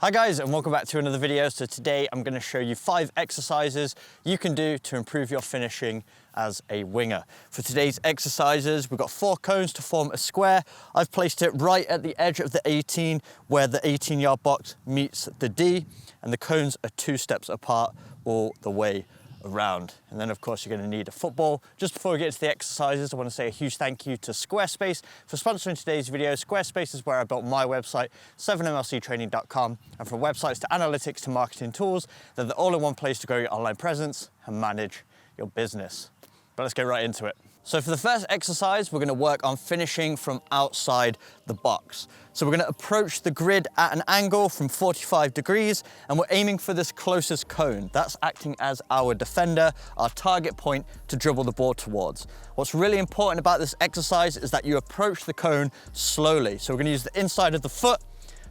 Hi guys, and welcome back to another video. So today I'm going to show you 5 exercises you can do to improve your finishing as a winger. For today's exercises, we've got 4 cones to form a square. I've placed it right at the edge of the 18 where the 18-yard box meets the D, and the cones are 2 steps apart all the way around. And then of course you're going to need a football. Just before we get into the exercises, I want to say a huge thank you to Squarespace for sponsoring today's video. Squarespace is where I built my website, 7mlctraining.com, and from websites to analytics to marketing tools, they're the all-in-one place to grow your online presence and manage your business. But let's get right into it. So for the first exercise, we're going to work on finishing from outside the box. So we're going to approach the grid at an angle from 45 degrees, and we're aiming for this closest cone. That's acting as our defender, our target point to dribble the ball towards. What's really important about this exercise is that you approach the cone slowly. So we're going to use the inside of the foot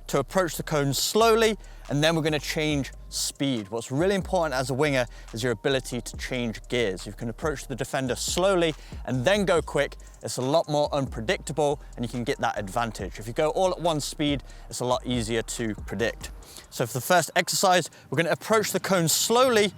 to approach the cone slowly, and then we're going to change speed. What's really important as a winger is your ability to change gears. You can approach the defender slowly and then go quick. It's a lot more unpredictable and you can get that advantage. If you go all at one speed, it's a lot easier to predict. So for the first exercise, we're going to approach the cone slowly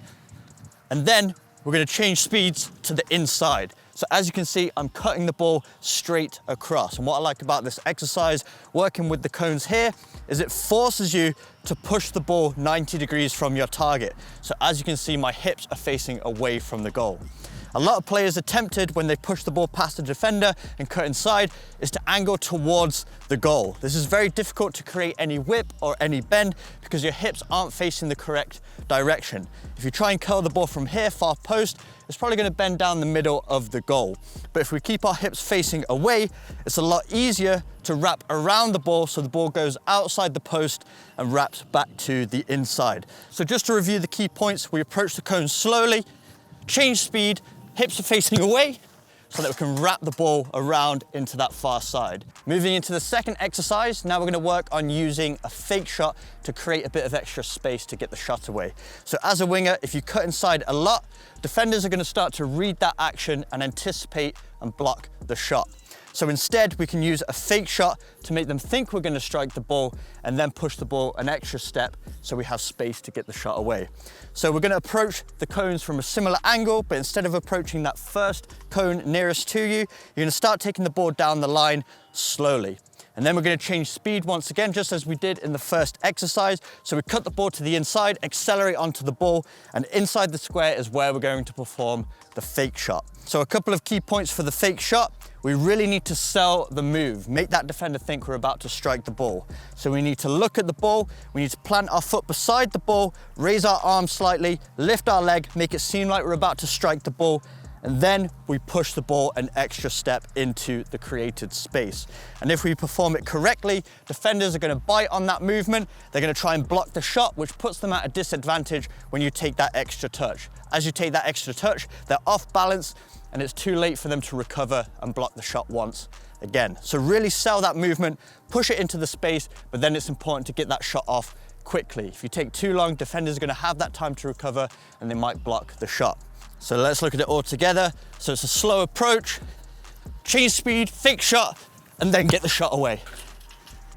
and then we're going to change speeds to the inside. So as you can see, I'm cutting the ball straight across. And what I like about this exercise, working with the cones here, is it forces you to push the ball 90 degrees from your target. So as you can see, my hips are facing away from the goal. A lot of players are tempted when they push the ball past the defender and cut inside is to angle towards the goal. This is very difficult to create any whip or any bend because your hips aren't facing the correct direction. If you try and curl the ball from here, far post, it's probably going to bend down the middle of the goal. But if we keep our hips facing away, it's a lot easier to wrap around the ball so the ball goes outside the post and wraps back to the inside. So just to review the key points, we approach the cone slowly, change speed, hips are facing away so that we can wrap the ball around into that far side. Moving into the second exercise, now we're going to work on using a fake shot to create a bit of extra space to get the shot away. So as a winger, if you cut inside a lot, defenders are going to start to read that action and anticipate and block the shot. So instead, we can use a fake shot to make them think we're going to strike the ball and then push the ball an extra step so we have space to get the shot away. So we're going to approach the cones from a similar angle, but instead of approaching that first cone nearest to you, you're going to start taking the ball down the line slowly. And then we're going to change speed once again, just as we did in the first exercise. So we cut the ball to the inside, accelerate onto the ball, and inside the square is where we're going to perform the fake shot. So a couple of key points for the fake shot. We really need to sell the move, make that defender think we're about to strike the ball. So we need to look at the ball, we need to plant our foot beside the ball, raise our arm slightly, lift our leg, make it seem like we're about to strike the ball, and then we push the ball an extra step into the created space. And if we perform it correctly, defenders are going to bite on that movement, they're going to try and block the shot, which puts them at a disadvantage when you take that extra touch. As you take that extra touch, they're off balance, and it's too late for them to recover and block the shot once again. So really sell that movement, push it into the space, but then it's important to get that shot off quickly. If you take too long, defenders are going to have that time to recover and they might block the shot. So let's look at it all together. So it's a slow approach, change speed, fake shot, and then get the shot away.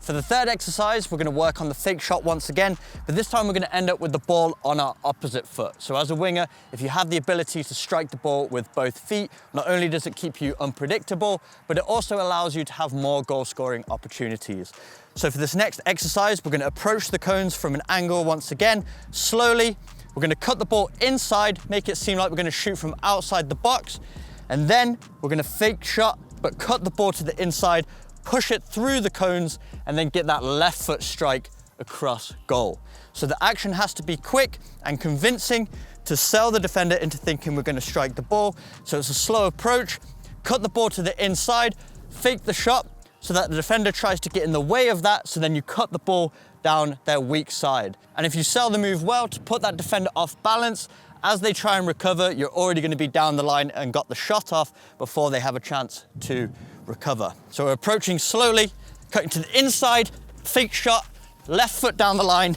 For the third exercise, we're going to work on the fake shot once again, but this time we're going to end up with the ball on our opposite foot. So as a winger, if you have the ability to strike the ball with both feet, not only does it keep you unpredictable, but it also allows you to have more goal scoring opportunities. So for this next exercise, we're going to approach the cones from an angle once again, slowly. We're going to cut the ball inside, make it seem like we're going to shoot from outside the box, and then we're going to fake shot, but cut the ball to the inside, push it through the cones, and then get that left foot strike across goal. So the action has to be quick and convincing to sell the defender into thinking we're going to strike the ball. So it's a slow approach, cut the ball to the inside, fake the shot so that the defender tries to get in the way of that, so then you cut the ball down their weak side. And if you sell the move well to put that defender off balance, as they try and recover, you're already going to be down the line and got the shot off before they have a chance to recover. So we're approaching slowly, cutting to the inside, fake shot, left foot down the line,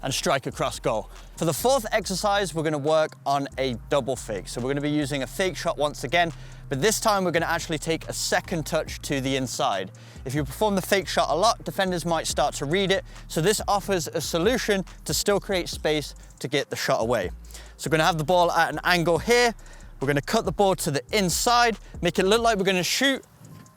and strike across goal. For the fourth exercise, we're gonna work on a double fake. So we're gonna be using a fake shot once again, but this time we're gonna actually take a second touch to the inside. If you perform the fake shot a lot, defenders might start to read it. So this offers a solution to still create space to get the shot away. So we're gonna have the ball at an angle here. We're gonna cut the ball to the inside, make it look like we're gonna shoot,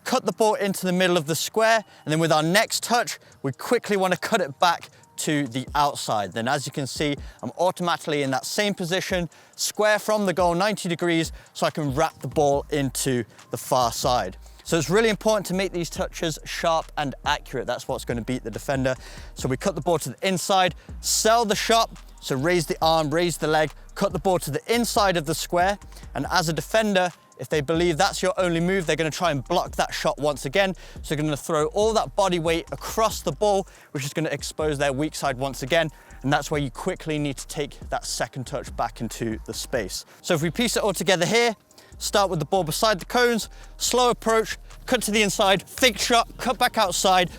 cut the ball into the middle of the square, and then with our next touch, we quickly wanna cut it back to the outside. Then as you can see, I'm automatically in that same position, square from the goal, 90 degrees, so I can wrap the ball into the far side. So it's really important to make these touches sharp and accurate. That's what's going to beat the defender. So we cut the ball to the inside, sell the shot, so raise the arm, raise the leg, cut the ball to the inside of the square, and as a defender, if they believe that's your only move, they're gonna try and block that shot once again. So they're gonna throw all that body weight across the ball, which is gonna expose their weak side once again. And that's where you quickly need to take that second touch back into the space. So if we piece it all together here, start with the ball beside the cones, slow approach, cut to the inside, fake shot, cut back outside,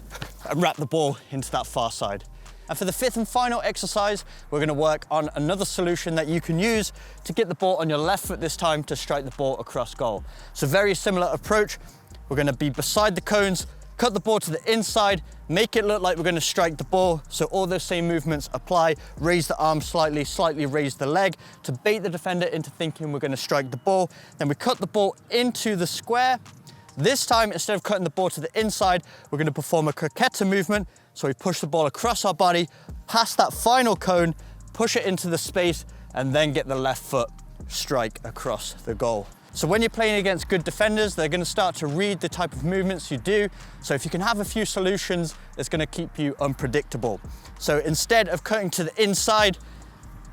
and wrap the ball into that far side. And for the fifth and final exercise, we're gonna work on another solution that you can use to get the ball on your left foot this time to strike the ball across goal. So very similar approach. We're gonna be beside the cones, cut the ball to the inside, make it look like we're gonna strike the ball. So all those same movements apply. Raise the arm slightly, slightly raise the leg to bait the defender into thinking we're gonna strike the ball. Then we cut the ball into the square. This time, instead of cutting the ball to the inside, we're gonna perform a croqueta movement. So we push the ball across our body, past that final cone, push it into the space, and then get the left foot strike across the goal. So when you're playing against good defenders, they're gonna start to read the type of movements you do. So if you can have a few solutions, it's gonna keep you unpredictable. So instead of cutting to the inside,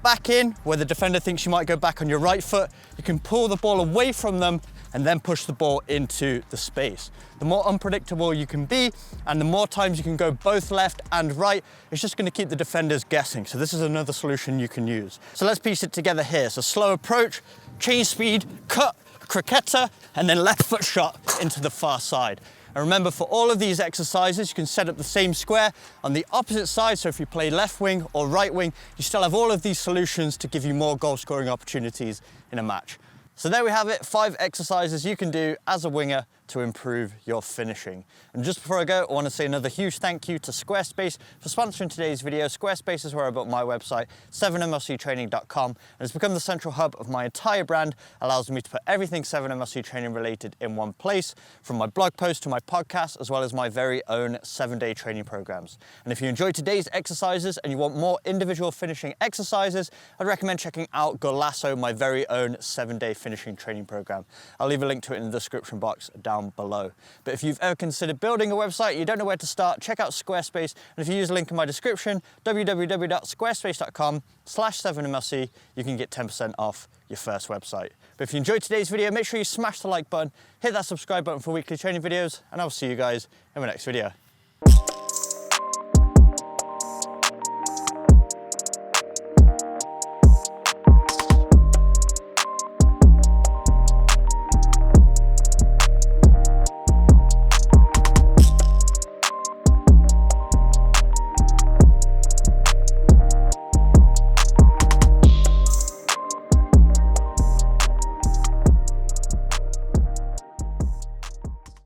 back in, where the defender thinks you might go back on your right foot, you can pull the ball away from them and then push the ball into the space. The more unpredictable you can be, and the more times you can go both left and right, it's just gonna keep the defenders guessing. So this is another solution you can use. So let's piece it together here. So slow approach, change speed, cut, croqueta, and then left foot shot into the far side. And remember, for all of these exercises, you can set up the same square on the opposite side. So if you play left wing or right wing, you still have all of these solutions to give you more goal scoring opportunities in a match. So there we have it, 5 exercises you can do as a winger to improve your finishing. And just before I go, I want to say another huge thank you to Squarespace for sponsoring today's video. Squarespace is where I built my website, 7mlctraining.com, and it's become the central hub of my entire brand, allows me to put everything 7mlc training related in one place, from my blog post to my podcast, as well as my very own 7-day training programs. And if you enjoyed today's exercises and you want more individual finishing exercises, I'd recommend checking out GOLAZO, my very own 7-day finishing training program. I'll leave a link to it in the description box down below. But if you've ever considered building a website, you don't know where to start, check out Squarespace. And if you use the link in my description, www.squarespace.com/7mlc, you can get 10% off your first website. But if you enjoyed today's video, make sure you smash the like button, hit that subscribe button for weekly training videos, and I'll see you guys in my next video.